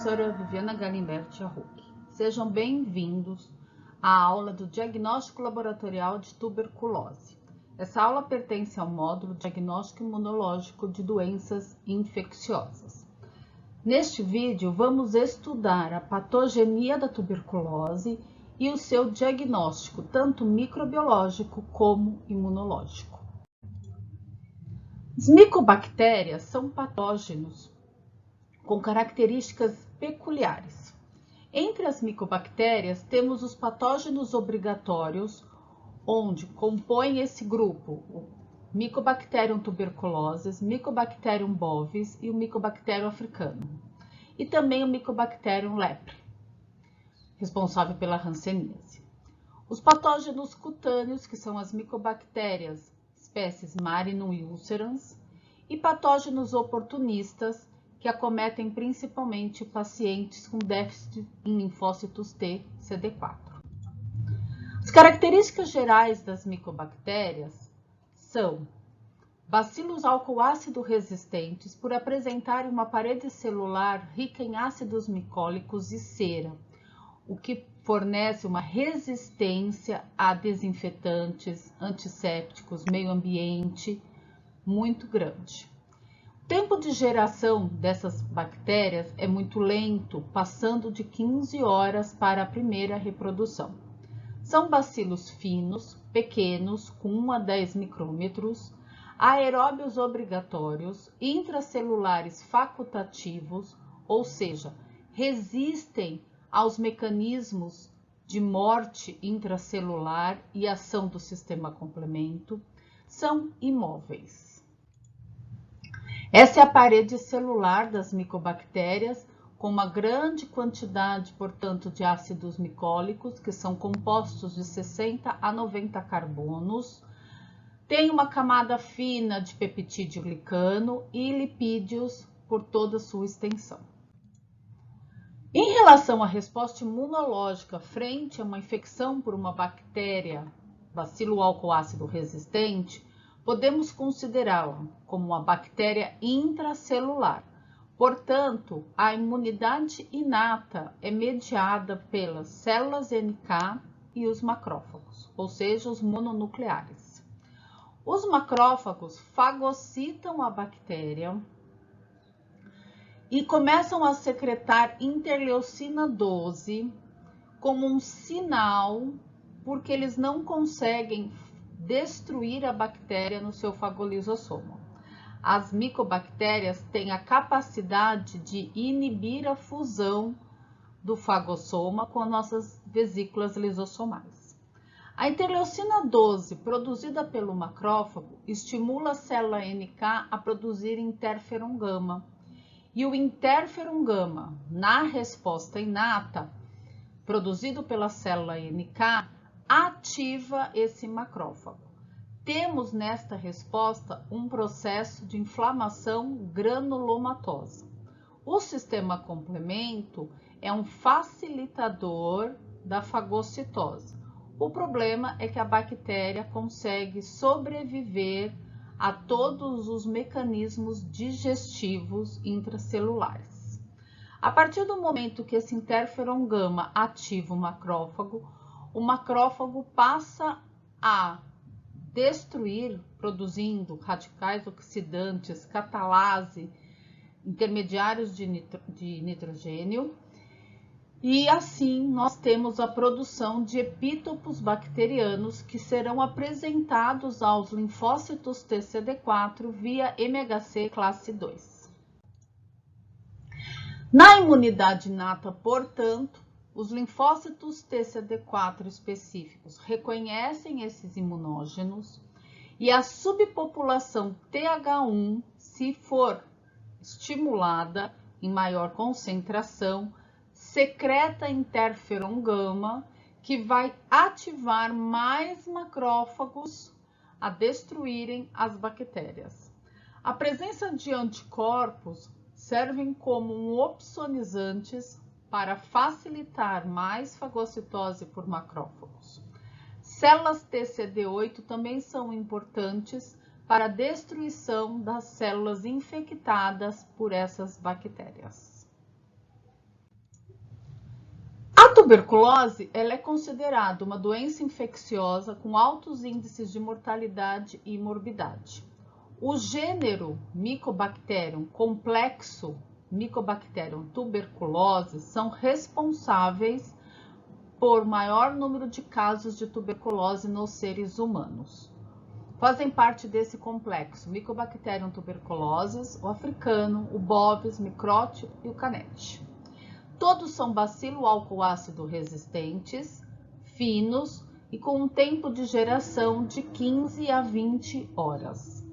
professora Viviana Galimberti Arruc. Sejam bem-vindos à aula do Diagnóstico Laboratorial de Tuberculose. Essa aula pertence ao módulo Diagnóstico Imunológico de Doenças Infecciosas. Neste vídeo, vamos estudar a patogenia da tuberculose e o seu diagnóstico, tanto microbiológico como imunológico. As micobactérias são patógenos com características peculiares. Entre as micobactérias, temos os patógenos obrigatórios, onde compõem esse grupo o Mycobacterium tuberculosis, Mycobacterium bovis e o Mycobacterium africano. E também o Mycobacterium lepre, responsável pela hanseníase. Os patógenos cutâneos, que são as micobactérias espécies Marinum e ulcerans, e patógenos oportunistas, que acometem principalmente pacientes com déficit em linfócitos T, CD4. As características gerais das micobactérias são bacilos álcool-ácido resistentes por apresentarem uma parede celular rica em ácidos micólicos e cera, o que fornece uma resistência a desinfetantes, antissépticos, meio ambiente muito grande. O tempo de geração dessas bactérias é muito lento, passando de 15 horas para a primeira reprodução. São bacilos finos, pequenos, com 1 a 10 micrômetros, aeróbios obrigatórios, intracelulares facultativos, ou seja, resistem aos mecanismos de morte intracelular e ação do sistema complemento, são imóveis. Essa é a parede celular das micobactérias, com uma grande quantidade, portanto, de ácidos micólicos, que são compostos de 60 a 90 carbonos. Tem uma camada fina de peptídeo glicano e lipídios por toda a sua extensão. Em relação à resposta imunológica frente a uma infecção por uma bactéria bacilo álcool-ácido resistente, podemos considerá-la como uma bactéria intracelular. Portanto, a imunidade inata é mediada pelas células NK e os macrófagos, ou seja, os mononucleares. Os macrófagos fagocitam a bactéria e começam a secretar interleucina 12 como um sinal, porque eles não conseguem destruir a bactéria no seu fagolisossomo. As micobactérias têm a capacidade de inibir a fusão do fagossoma com as nossas vesículas lisossomais. A interleucina 12, produzida pelo macrófago, estimula a célula NK a produzir interferon gama. E o interferon gama, na resposta inata, produzido pela célula NK, ativa esse macrófago. Temos nesta resposta um processo de inflamação granulomatosa. O sistema complemento é um facilitador da fagocitose. O problema é que a bactéria consegue sobreviver a todos os mecanismos digestivos intracelulares. A partir do momento que esse interferon gama ativa o macrófago passa a destruir, produzindo radicais oxidantes, catalase, intermediários de nitrogênio, e assim nós temos a produção de epítopos bacterianos que serão apresentados aos linfócitos TCD4 via MHC classe 2. Na imunidade inata, portanto, os linfócitos TCD4 específicos reconhecem esses imunógenos e a subpopulação TH1, se for estimulada em maior concentração, secreta interferon gama, que vai ativar mais macrófagos a destruírem as bactérias. A presença de anticorpos servem como opsonizantes para facilitar mais fagocitose por macrófagos. Células TCD8 também são importantes para a destruição das células infectadas por essas bactérias. A tuberculose ela é considerada uma doença infecciosa com altos índices de mortalidade e morbidade. O gênero Mycobacterium complexo, Mycobacterium tuberculose, são responsáveis por maior número de casos de tuberculose nos seres humanos. Fazem parte desse complexo Mycobacterium tuberculosis, o africano, o bovis, micrótio e o canete. Todos são bacilo álcool ácido resistentes, finos e com um tempo de geração de 15 a 20 horas.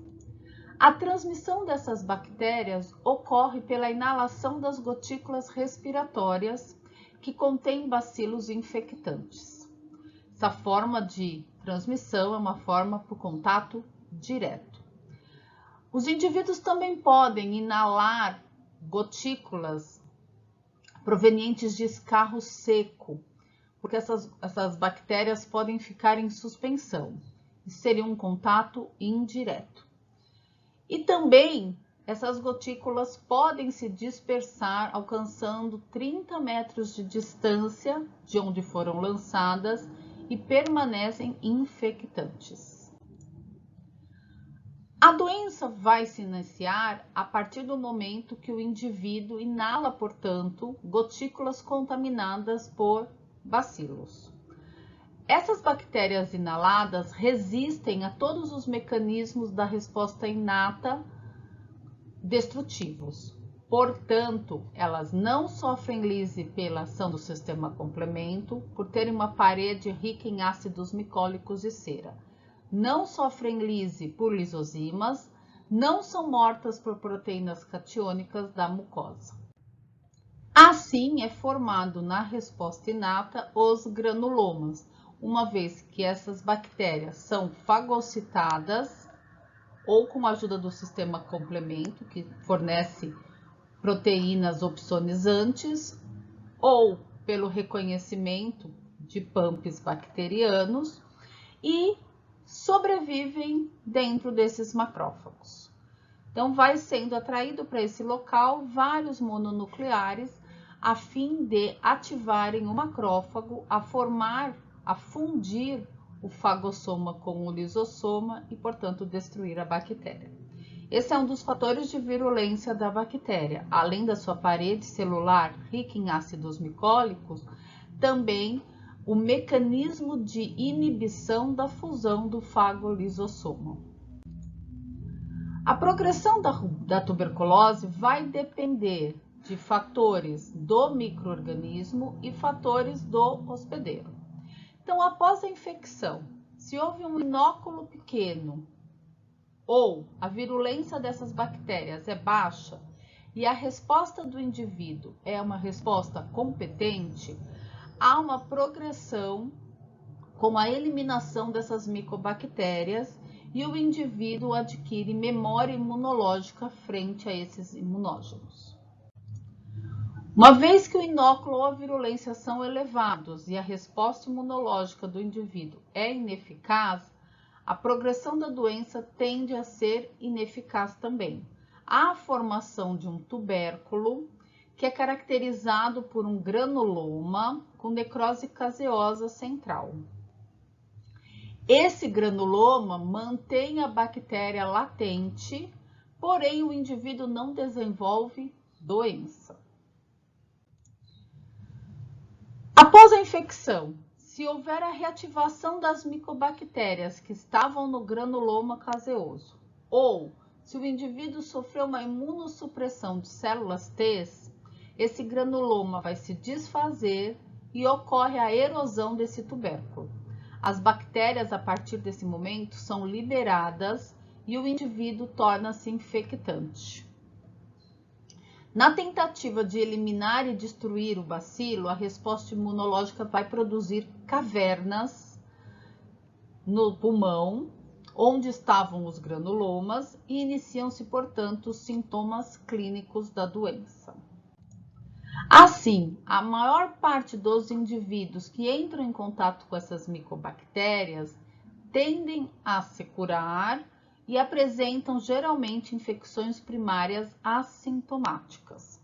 A transmissão dessas bactérias ocorre pela inalação das gotículas respiratórias que contêm bacilos infectantes. Essa forma de transmissão é uma forma por contato direto. Os indivíduos também podem inalar gotículas provenientes de escarro seco, porque essas bactérias podem ficar em suspensão. Seria um contato indireto. E também essas gotículas podem se dispersar alcançando 30 metros de distância de onde foram lançadas e permanecem infectantes. A doença vai se iniciar a partir do momento que o indivíduo inala, portanto, gotículas contaminadas por bacilos. Essas bactérias inaladas resistem a todos os mecanismos da resposta inata destrutivos. Portanto, elas não sofrem lise pela ação do sistema complemento, por terem uma parede rica em ácidos micólicos e cera. Não sofrem lise por lisozimas, não são mortas por proteínas catiônicas da mucosa. Assim, é formado na resposta inata os granulomas, uma vez que essas bactérias são fagocitadas ou com a ajuda do sistema complemento, que fornece proteínas opsonizantes, ou pelo reconhecimento de pumps bacterianos, e sobrevivem dentro desses macrófagos. Então, vai sendo atraído para esse local vários mononucleares a fim de ativarem o macrófago a fundir o fagossoma com o lisossoma e, portanto, destruir a bactéria. Esse é um dos fatores de virulência da bactéria. Além da sua parede celular rica em ácidos micólicos, também o mecanismo de inibição da fusão do fagolisossoma. A progressão da tuberculose vai depender de fatores do micro-organismo e fatores do hospedeiro. Então, após a infecção, se houve um inóculo pequeno ou a virulência dessas bactérias é baixa e a resposta do indivíduo é uma resposta competente, há uma progressão com a eliminação dessas micobactérias e o indivíduo adquire memória imunológica frente a esses imunógenos. Uma vez que o inóculo ou a virulência são elevados e a resposta imunológica do indivíduo é ineficaz, a progressão da doença tende a ser ineficaz também. Há a formação de um tubérculo, que é caracterizado por um granuloma com necrose caseosa central. Esse granuloma mantém a bactéria latente, porém o indivíduo não desenvolve doença. Após a infecção, se houver a reativação das micobactérias que estavam no granuloma caseoso, ou se o indivíduo sofreu uma imunossupressão de células T, esse granuloma vai se desfazer e ocorre a erosão desse tubérculo. As bactérias, a partir desse momento, são liberadas e o indivíduo torna-se infectante. Na tentativa de eliminar e destruir o bacilo, a resposta imunológica vai produzir cavernas no pulmão, onde estavam os granulomas, e iniciam-se, portanto, os sintomas clínicos da doença. Assim, a maior parte dos indivíduos que entram em contato com essas micobactérias tendem a se curar e apresentam geralmente infecções primárias assintomáticas.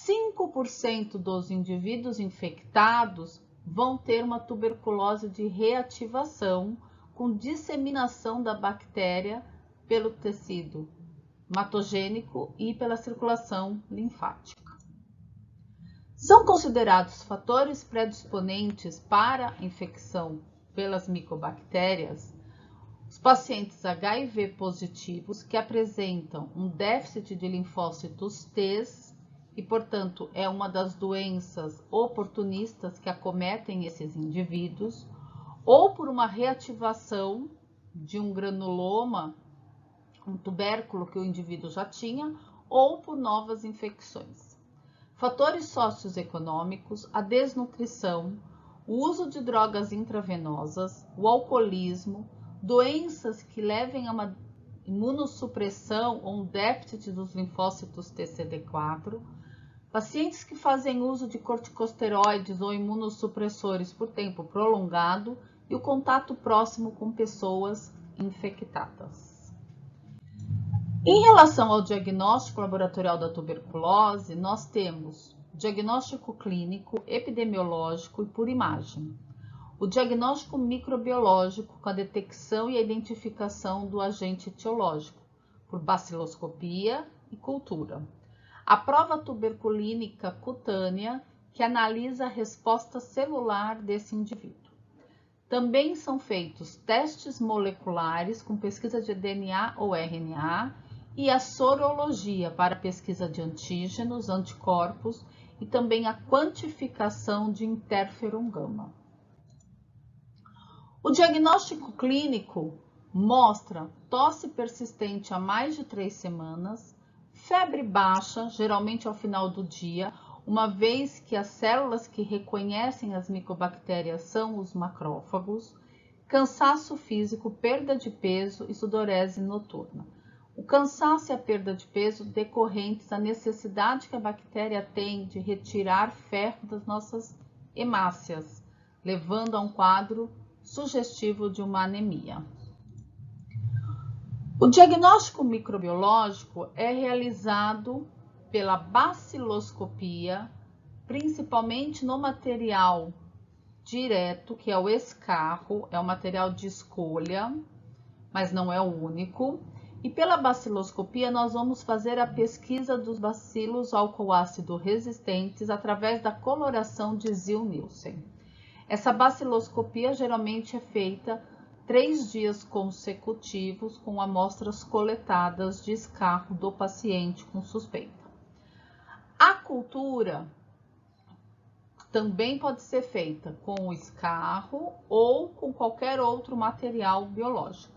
5% dos indivíduos infectados vão ter uma tuberculose de reativação com disseminação da bactéria pelo tecido hematogênico e pela circulação linfática. São considerados fatores predisponentes para a infecção pelas micobactérias os pacientes HIV positivos que apresentam um déficit de linfócitos T e, portanto, é uma das doenças oportunistas que acometem esses indivíduos, ou por uma reativação de um granuloma, um tubérculo que o indivíduo já tinha, ou por novas infecções. Fatores socioeconômicos, a desnutrição, o uso de drogas intravenosas, o alcoolismo, doenças que levem a uma imunossupressão ou um déficit dos linfócitos TCD4, pacientes que fazem uso de corticosteroides ou imunossupressores por tempo prolongado e o contato próximo com pessoas infectadas. Em relação ao diagnóstico laboratorial da tuberculose, nós temos diagnóstico clínico, epidemiológico e por imagem. O diagnóstico microbiológico com a detecção e a identificação do agente etiológico, por baciloscopia e cultura. A prova tuberculínica cutânea, que analisa a resposta celular desse indivíduo. Também são feitos testes moleculares com pesquisa de DNA ou RNA e a sorologia para pesquisa de antígenos, anticorpos e também a quantificação de interferon gama. O diagnóstico clínico mostra tosse persistente há mais de 3 semanas, febre baixa, geralmente ao final do dia, uma vez que as células que reconhecem as micobactérias são os macrófagos, cansaço físico, perda de peso e sudorese noturna. O cansaço e a perda de peso decorrentes da necessidade que a bactéria tem de retirar ferro das nossas hemácias, levando a um quadro sugestivo de uma anemia. O diagnóstico microbiológico é realizado pela baciloscopia, principalmente no material direto, que é o escarro, é um material de escolha, mas não é o único. E pela baciloscopia nós vamos fazer a pesquisa dos bacilos álcool-ácido resistentes através da coloração de Ziel-Nielsen. Essa baciloscopia geralmente é feita 3 dias consecutivos com amostras coletadas de escarro do paciente com suspeita. A cultura também pode ser feita com o escarro ou com qualquer outro material biológico.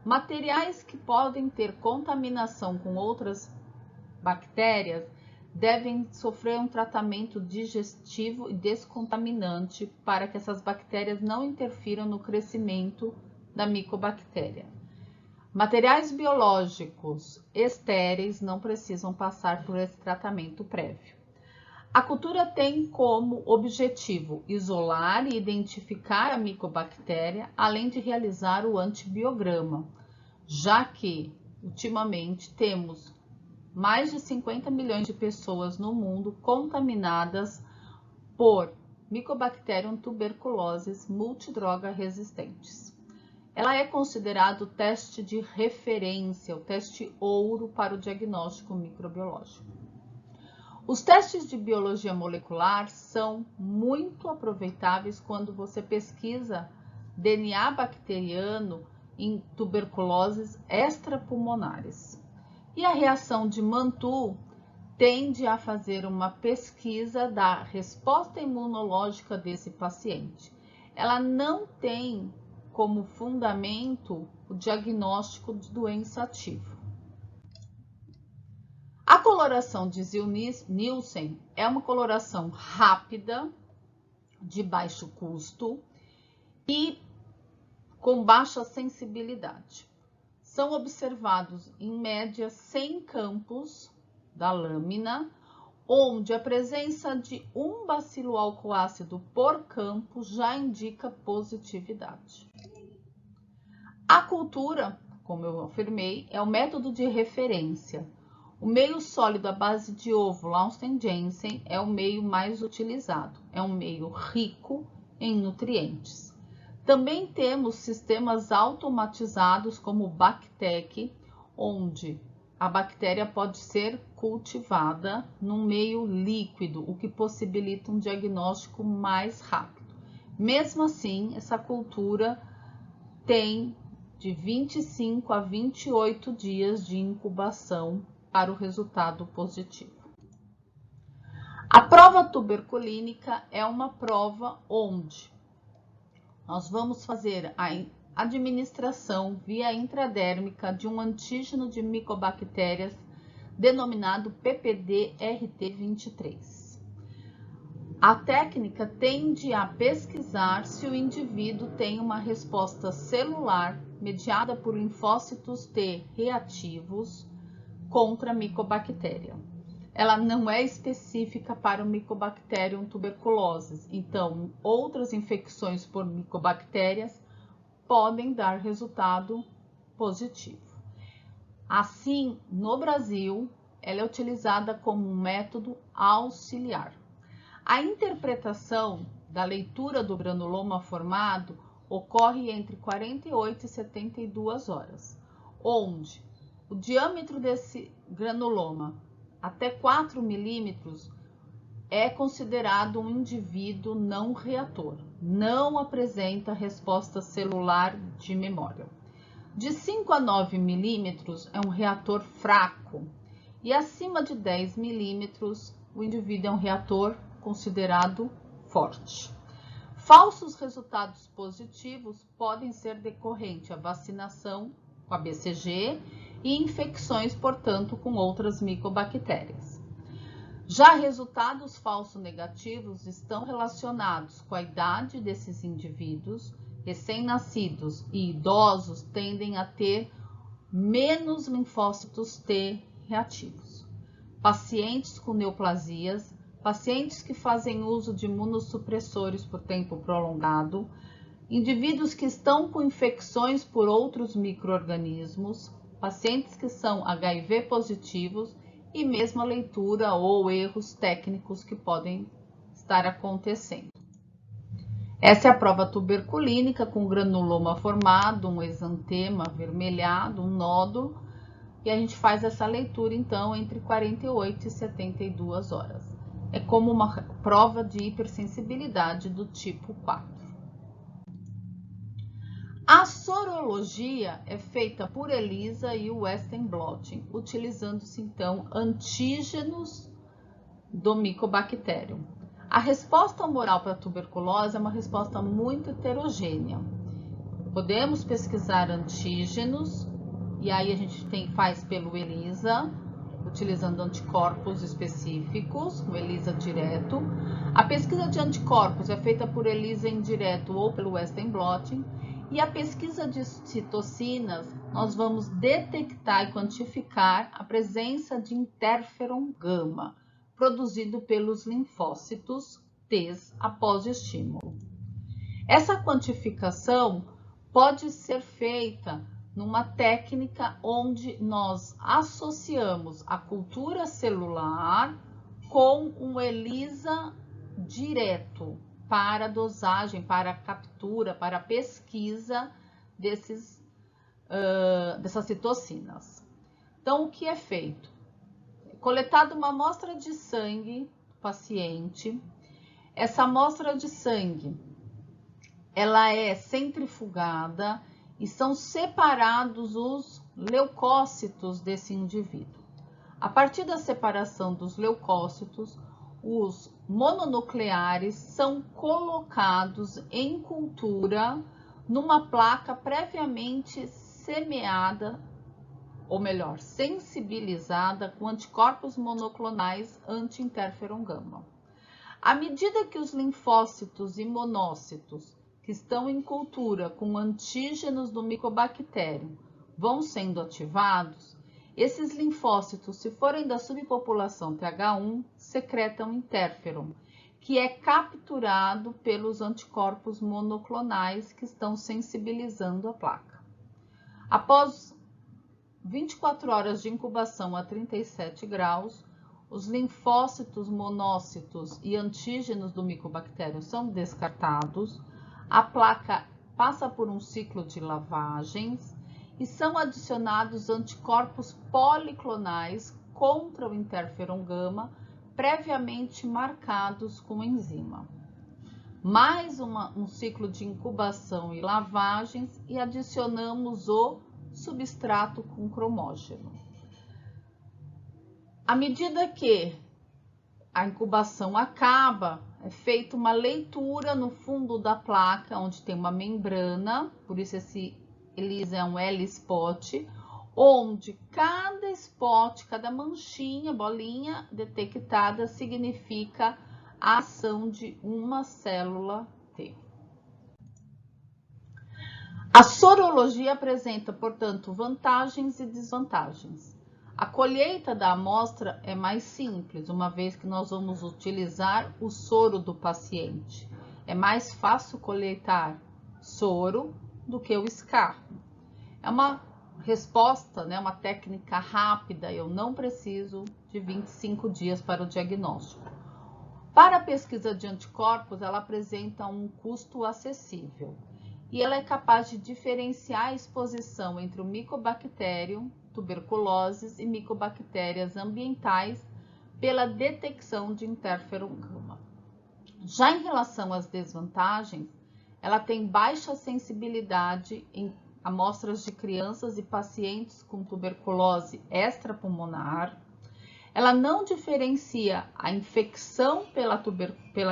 Materiais que podem ter contaminação com outras bactérias devem sofrer um tratamento digestivo e descontaminante para que essas bactérias não interfiram no crescimento da micobactéria. Materiais biológicos estéreis não precisam passar por esse tratamento prévio. A cultura tem como objetivo isolar e identificar a micobactéria, além de realizar o antibiograma, já que, ultimamente, temos mais de 50 milhões de pessoas no mundo contaminadas por Mycobacterium tuberculosis multidroga resistentes. Ela é considerada o teste de referência, o teste ouro para o diagnóstico microbiológico. Os testes de biologia molecular são muito aproveitáveis quando você pesquisa DNA bacteriano em tuberculoses extrapulmonares. E a reação de Mantoux tende a fazer uma pesquisa da resposta imunológica desse paciente. Ela não tem como fundamento o diagnóstico de doença ativa. A coloração de Ziel-Nielsen é uma coloração rápida, de baixo custo e com baixa sensibilidade. São observados, em média, 100 campos da lâmina, onde a presença de um bacilo álcool-ácido por campo já indica positividade. A cultura, como eu afirmei, é o método de referência. O meio sólido à base de ovo Lausten-Jensen é o meio mais utilizado. É um meio rico em nutrientes. Também temos sistemas automatizados como o Bactec, onde a bactéria pode ser cultivada num meio líquido, o que possibilita um diagnóstico mais rápido. Mesmo assim, essa cultura tem de 25 a 28 dias de incubação para o resultado positivo. A prova tuberculínica é uma prova onde nós vamos fazer a administração via intradérmica de um antígeno de micobactérias denominado PPD-RT23. A técnica tende a pesquisar se o indivíduo tem uma resposta celular mediada por linfócitos T reativos contra a micobactéria. Ela não é específica para o Mycobacterium tuberculosis, então outras infecções por micobactérias podem dar resultado positivo. Assim, no Brasil, ela é utilizada como um método auxiliar. A interpretação da leitura do granuloma formado ocorre entre 48 e 72 horas, onde o diâmetro desse granuloma até 4 milímetros é considerado um indivíduo não reator, não apresenta resposta celular de memória. De 5 a 9 milímetros é um reator fraco e acima de 10 milímetros o indivíduo é um reator considerado forte. Falsos resultados positivos podem ser decorrentes à vacinação com a BCG e infecções, portanto, com outras micobactérias. Já resultados falsos negativos estão relacionados com a idade desses indivíduos. Recém-nascidos e idosos tendem a ter menos linfócitos T reativos. Pacientes com neoplasias, pacientes que fazem uso de imunossupressores por tempo prolongado, indivíduos que estão com infecções por outros micro-organismos, pacientes que são HIV positivos e mesmo a leitura ou erros técnicos que podem estar acontecendo. Essa é a prova tuberculínica com granuloma formado, um exantema avermelhado, um nódulo, e a gente faz essa leitura então entre 48 e 72 horas. É como uma prova de hipersensibilidade do tipo 4. A sorologia é feita por ELISA e Western blotting, utilizando-se então antígenos do Mycobacterium. A resposta humoral para a tuberculose é uma resposta muito heterogênea. Podemos pesquisar antígenos, e aí a gente faz pelo ELISA, utilizando anticorpos específicos, o ELISA direto. A pesquisa de anticorpos é feita por ELISA indireto ou pelo Western blotting. E a pesquisa de citocinas, nós vamos detectar e quantificar a presença de interferon gama, produzido pelos linfócitos T após o estímulo. Essa quantificação pode ser feita numa técnica onde nós associamos a cultura celular com um ELISA direto para dosagem, para captura, para pesquisa dessas citocinas. Então, o que é feito? Coletada uma amostra de sangue do paciente. Essa amostra de sangue, ela é centrifugada e são separados os leucócitos desse indivíduo. A partir da separação dos leucócitos, os mononucleares são colocados em cultura numa placa previamente semeada, ou melhor, sensibilizada com anticorpos monoclonais anti-interferon gama. À medida que os linfócitos e monócitos que estão em cultura com antígenos do Mycobacterium vão sendo ativados, esses linfócitos, se forem da subpopulação TH1, secretam interferon, que é capturado pelos anticorpos monoclonais que estão sensibilizando a placa. Após 24 horas de incubação a 37 graus, os linfócitos, monócitos e antígenos do micobactério são descartados, a placa passa por um ciclo de lavagens e são adicionados anticorpos policlonais contra o interferon gama, previamente marcados com enzima. Mais um ciclo de incubação e lavagens e adicionamos o substrato com cromógeno. À medida que a incubação acaba, é feita uma leitura no fundo da placa, onde tem uma membrana, por isso esse ELISA é um L-spot, onde cada spot, cada manchinha, bolinha detectada significa a ação de uma célula T. A sorologia apresenta, portanto, vantagens e desvantagens. A colheita da amostra é mais simples, uma vez que nós vamos utilizar o soro do paciente. É mais fácil coletar soro do que o escarro. É uma resposta, uma técnica rápida, eu não preciso de 25 dias para o diagnóstico. Para a pesquisa de anticorpos, ela apresenta um custo acessível e ela é capaz de diferenciar a exposição entre o micobactério, tuberculoses e micobactérias ambientais pela detecção de interferon gama. Já em relação às desvantagens, ela tem baixa sensibilidade em amostras de crianças e pacientes com tuberculose extrapulmonar. Ela não diferencia a infecção pela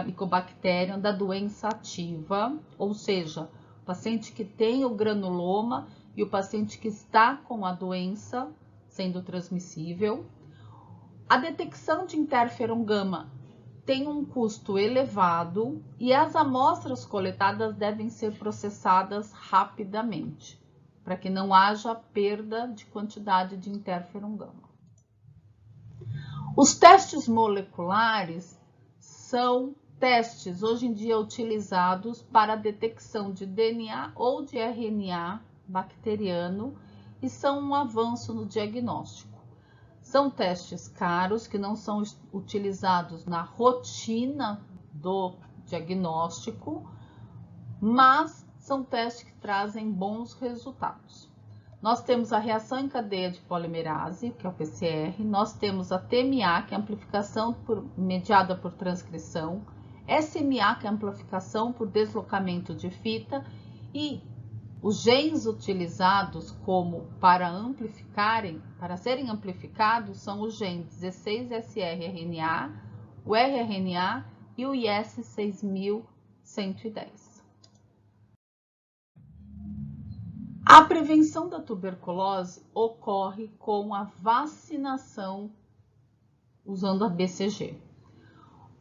micobacterium da doença ativa, ou seja, o paciente que tem o granuloma e o paciente que está com a doença sendo transmissível. A detecção de interferon gama tem um custo elevado e as amostras coletadas devem ser processadas rapidamente, para que não haja perda de quantidade de interferon gama. Os testes moleculares são testes hoje em dia utilizados para a detecção de DNA ou de RNA bacteriano e são um avanço no diagnóstico. São testes caros que não são utilizados na rotina do diagnóstico, mas são testes que trazem bons resultados. Nós temos a reação em cadeia de polimerase, que é o PCR, nós temos a TMA, que é a amplificação mediada por transcrição, SMA, que é a amplificação por deslocamento de fita, e os genes utilizados para serem amplificados são os genes 16SRRNA, o rRNA e o IS6110. A prevenção da tuberculose ocorre com a vacinação usando a BCG.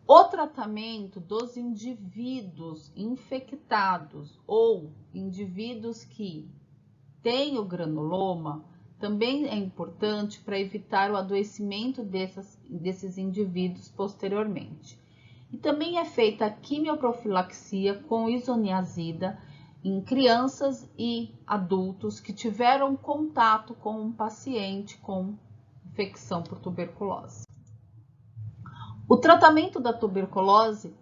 O tratamento dos indivíduos infectados ou indivíduos que têm o granuloma também é importante para evitar o adoecimento desses indivíduos posteriormente. E também é feita a quimioprofilaxia com isoniazida em crianças e adultos que tiveram contato com um paciente com infecção por tuberculose. O tratamento da tuberculose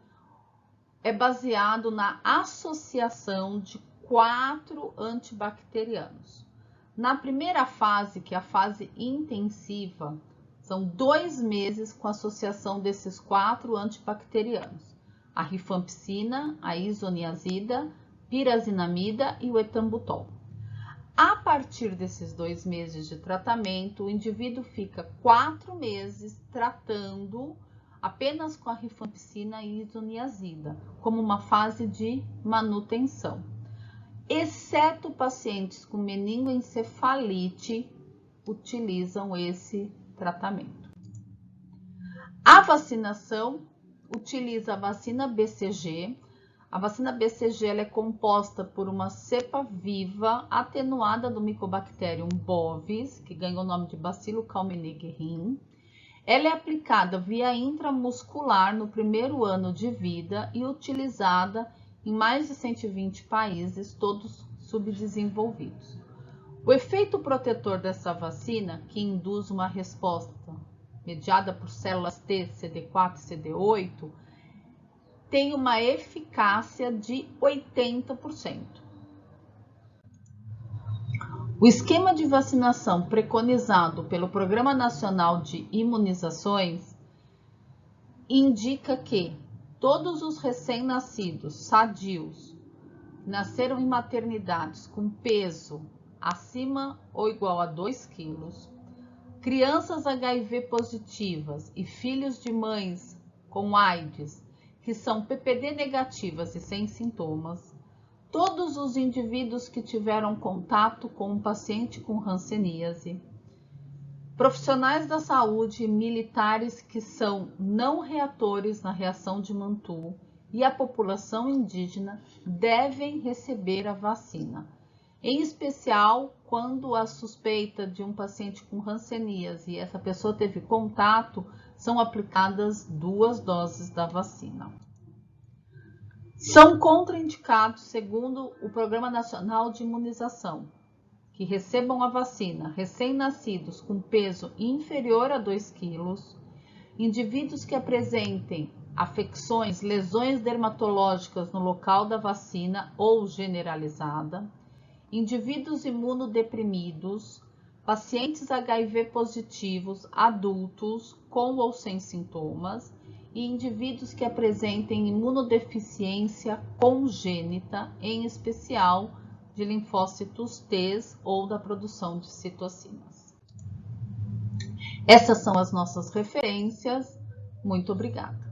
é baseado na associação de 4 antibacterianos. Na primeira fase, que é a fase intensiva, são 2 meses com a associação desses 4 antibacterianos: a rifampicina, a isoniazida, pirazinamida e o etambutol. A partir desses 2 meses de tratamento, o indivíduo fica 4 meses tratando apenas com a rifampicina e isoniazida, como uma fase de manutenção. Exceto pacientes com meningoencefalite utilizam esse tratamento. A vacinação utiliza a vacina BCG. A vacina BCG ela é composta por uma cepa viva atenuada do Mycobacterium bovis, que ganhou o nome de Bacillus calmette-guerin. Ela é aplicada via intramuscular no primeiro ano de vida e utilizada em mais de 120 países, todos subdesenvolvidos. O efeito protetor dessa vacina, que induz uma resposta mediada por células T, CD4 e CD8, tem uma eficácia de 80%. O esquema de vacinação preconizado pelo Programa Nacional de Imunizações indica que todos os recém-nascidos sadios que nasceram em maternidades com peso acima ou igual a 2 quilos, crianças HIV positivas e filhos de mães com AIDS que são PPD negativas e sem sintomas, todos os indivíduos que tiveram contato com um paciente com hanseníase, profissionais da saúde e militares que são não reatores na reação de Mantoux e a população indígena devem receber a vacina. Em especial, quando a suspeita de um paciente com hanseníase e essa pessoa teve contato, são aplicadas 2 doses da vacina. São contraindicados, segundo o Programa Nacional de Imunização, que recebam a vacina recém-nascidos com peso inferior a 2 quilos, indivíduos que apresentem afecções, lesões dermatológicas no local da vacina ou generalizada, indivíduos imunodeprimidos, pacientes HIV positivos, adultos com ou sem sintomas e indivíduos que apresentem imunodeficiência congênita, em especial de linfócitos T ou da produção de citocinas. Essas são as nossas referências. Muito obrigada.